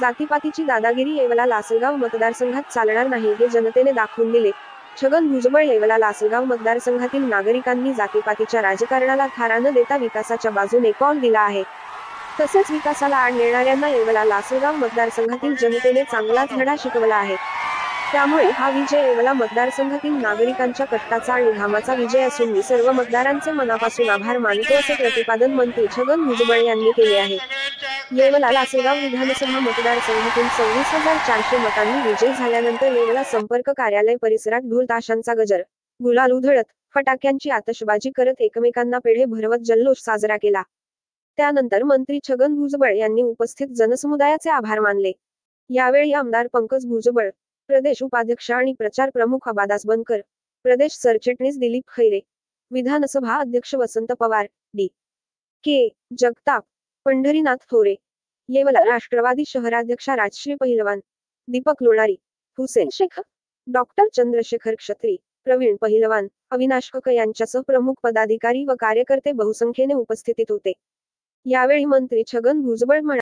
जातीपातीची दादागिरी येवला लासलगाव मतदारसंघात चालणार नाही हे जनतेने दाखवून दिले. छगन भुजबळ येवला लासलगाव मतदारसंघातील नागरिकांनी जातीपातीच्या राजकारणाला थारा न देता विकासाच्या बाजूने कौल दिला आहे. तसेच विकासाला आड येणाऱ्यांना येवला लासलगाव मतदारसंघातील जनतेने चांगलाच धडा शिकवला आहे. त्यामुळे हा विजय येवला मतदारसंघातील नागरिकांच्या कष्टाचा आणि घामाचा विजय असून मी सर्व मतदारांचे मनापासून आभार मानतो असे प्रतिपादन मंत्री छगन भुजबळ यांनी केले आहे. येवला लासलगाव विधानसभा मतदारसंघातून 26,400 मतांनी विजय झाल्यानंतर येवला संपर्क कार्यालय परिसरात ढोल ताशांचा गजर, गुलाल उधळत, फटाक्यांची आतषबाजी करत एकमेकांना पेढे भरवत जल्लोष साजरा केला. त्यानंतर मंत्री छगन भुजबळ यांनी उपस्थित जनसमुदायाचे आभार मानले. यावेळी आमदार पंकज भुजबळ, प्रदेश उपाध्यक्ष आणि प्रचार प्रमुख अबादास बनकर, प्रदेश सरचिटणीस दिलीप खैरे, विधानसभा अध्यक्ष वसंत पवार, डी. के. जगताप, पंढरीनाथ थोरे, येवला राष्ट्रवादी शहराध्यक्षा राजश्री पहिलवान, दीपक लोणारी, हुसेन शेख, डॉक्टर चंद्रशेखर क्षत्री, प्रवीण पहिलवान, अविनाश कक यांच्यासह प्रमुख पदाधिकारी व कार्यकर्ते बहुसंख्येने उपस्थितीत होते. यावेळी मंत्री छगन भुजबळ म्हणाले.